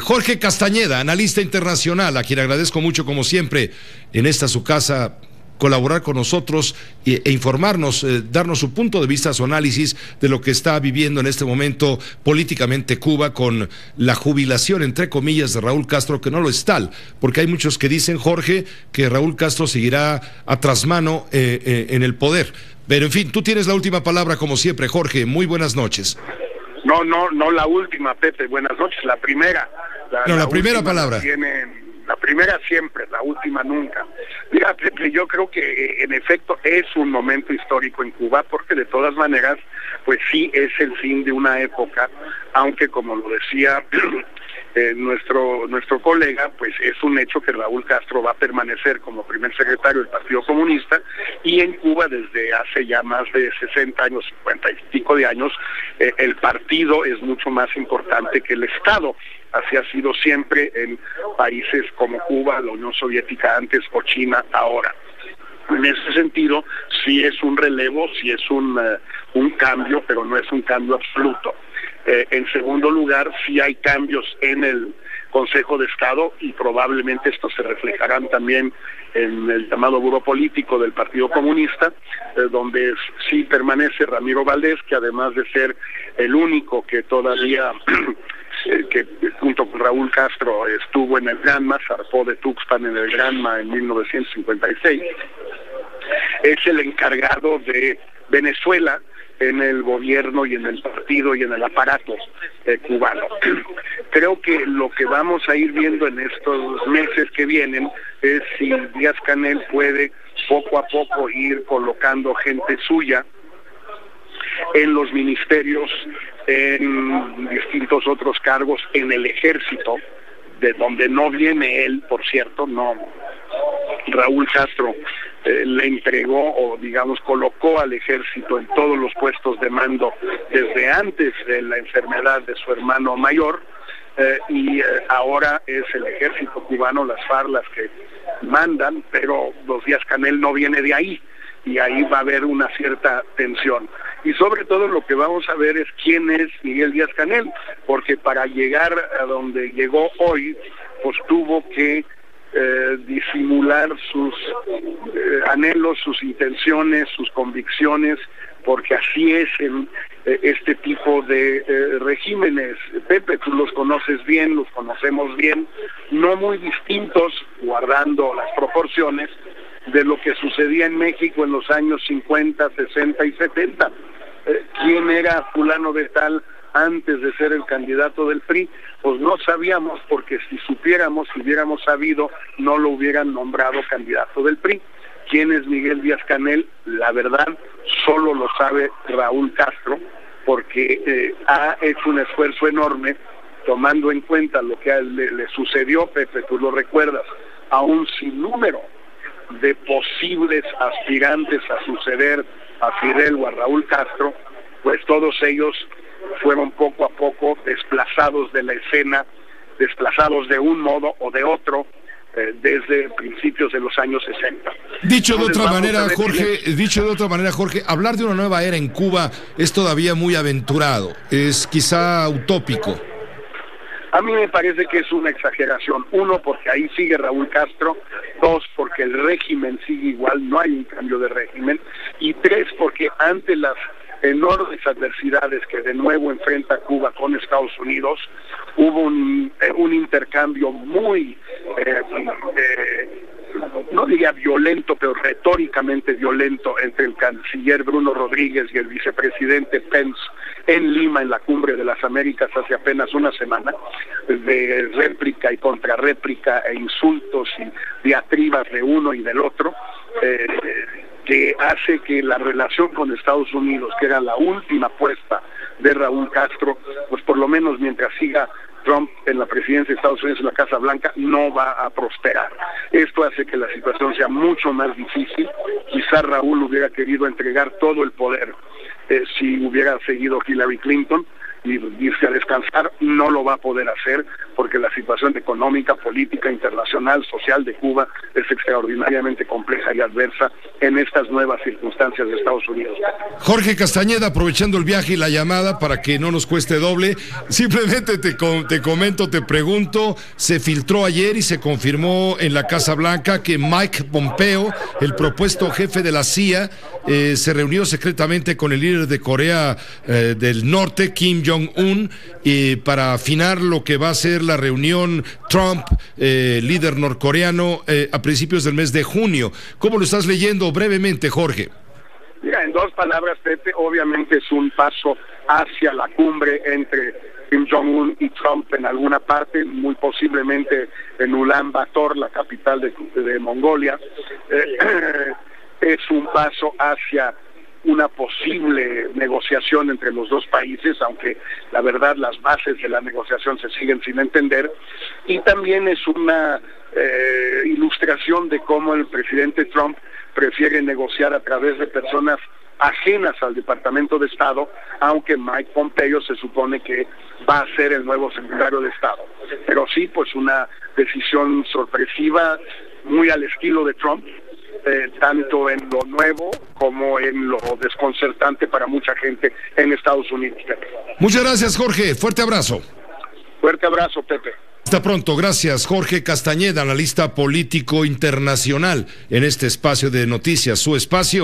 Jorge Castañeda, analista internacional, a quien agradezco mucho como siempre en esta su casa colaborar con nosotros e informarnos, darnos su punto de vista, su análisis de lo que está viviendo en este momento políticamente Cuba con la jubilación, entre comillas, de Raúl Castro, que no lo es tal, porque hay muchos que dicen, Jorge, que Raúl Castro seguirá a trasmano en el poder. Pero en fin, tú tienes la última palabra como siempre, Jorge. Muy buenas noches. No la última, Pepe. Buenas noches, la primera. La primera palabra. La primera siempre, la última nunca. Mira, Pepe, yo creo que en efecto es un momento histórico en Cuba, porque de todas maneras, pues sí es el fin de una época, aunque como lo decía nuestro colega, pues es un hecho que Raúl Castro va a permanecer como primer secretario del Partido Comunista, y en Cuba desde hace ya más de 60 años, 50 y pico de años, el partido es mucho más importante que el Estado. Así ha sido siempre en países como Cuba, la Unión Soviética antes o China ahora. En ese sentido, sí es un relevo, sí es un cambio, pero no es un cambio absoluto. En segundo lugar, sí hay cambios en el Consejo de Estado, y probablemente estos se reflejarán también en el llamado Buró Político del Partido Comunista, donde sí permanece Ramiro Valdés, que además de ser el único que todavía que junto con Raúl Castro estuvo en el Granma, zarpó de Tuxpan en el Granma en 1956, es el encargado de Venezuela en el gobierno y en el partido y en el aparato cubano. Creo que lo que vamos a ir viendo en estos meses que vienen es si Díaz-Canel puede poco a poco ir colocando gente suya en los ministerios, en distintos otros cargos en el ejército, de donde no viene él, por cierto. No, Raúl Castro le entregó, o digamos colocó al ejército en todos los puestos de mando desde antes de la enfermedad de su hermano mayor, y ahora es el ejército cubano, las FARC, las que mandan, pero los Díaz-Canel no viene de ahí, y ahí va a haber una cierta tensión. Y sobre todo lo que vamos a ver es quién es Miguel Díaz-Canel, porque para llegar a donde llegó hoy, pues tuvo que disimular sus anhelos, sus intenciones, sus convicciones, porque así es en este tipo de regímenes. Pepe, tú los conoces bien, los conocemos bien, no muy distintos, guardando las proporciones, de lo que sucedía en México en los años 50, 60 y 70. ¿Quién era fulano de tal antes de ser el candidato del PRI? Pues no sabíamos, porque si supiéramos, si hubiéramos sabido, no lo hubieran nombrado candidato del PRI. ¿Quién es Miguel Díaz-Canel? La verdad, solo lo sabe Raúl Castro, porque ha hecho un esfuerzo enorme, tomando en cuenta lo que le sucedió, Pepe, tú lo recuerdas, a un sinnúmero de posibles aspirantes a suceder a Fidel o a Raúl Castro, pues todos ellos fueron poco a poco desplazados de la escena, desplazados de un modo o de otro, desde principios de los años 60. Dicho de otra manera, Jorge, hablar de una nueva era en Cuba es todavía muy aventurado, es quizá utópico. A mí me parece que es una exageración. Uno, porque ahí sigue Raúl Castro. Dos, porque el régimen sigue igual, no hay un cambio de régimen. Y tres, porque ante las enormes adversidades que de nuevo enfrenta Cuba con Estados Unidos, hubo un intercambio muy, no diría violento, pero retóricamente violento, entre el canciller Bruno Rodríguez y el vicepresidente Pence en Lima, en la Cumbre de las Américas, hace apenas una semana, de réplica y contrarréplica e insultos y diatribas de uno y del otro, que hace que la relación con Estados Unidos, que era la última apuesta de Raúl Castro, pues por lo menos mientras siga Trump en la presidencia de Estados Unidos en la Casa Blanca, no va a prosperar. Esto hace que la situación sea mucho más difícil. Quizá Raúl hubiera querido entregar todo el poder si hubiera seguido Hillary Clinton, irse a descansar. No lo va a poder hacer porque la situación económica, política, internacional, social de Cuba es extraordinariamente compleja y adversa en estas nuevas circunstancias de Estados Unidos. Jorge Castañeda, aprovechando el viaje y la llamada para que no nos cueste doble, simplemente te comento, te pregunto, se filtró ayer y se confirmó en la Casa Blanca que Mike Pompeo, el propuesto jefe de la CIA, se reunió secretamente con el líder de Corea del Norte, Kim Jong-un, para afinar lo que va a ser la reunión Trump, líder norcoreano, a principios del mes de junio. ¿Cómo lo estás leyendo brevemente, Jorge? Mira, en dos palabras, Pepe, obviamente es un paso hacia la cumbre entre Kim Jong-un y Trump en alguna parte, muy posiblemente en Ulan Bator, la capital de Mongolia. Es un paso hacia una posible negociación entre los dos países, aunque la verdad las bases de la negociación se siguen sin entender, y también es una ilustración de cómo el presidente Trump prefiere negociar a través de personas ajenas al Departamento de Estado, aunque Mike Pompeo se supone que va a ser el nuevo secretario de Estado. Pero sí, pues una decisión sorpresiva, muy al estilo de Trump, tanto en lo nuevo como en lo desconcertante para mucha gente en Estados Unidos, Pepe. Muchas gracias, Jorge. Fuerte abrazo. Fuerte abrazo, Pepe. Hasta pronto. Gracias, Jorge Castañeda, analista político internacional, en este espacio de noticias, su espacio.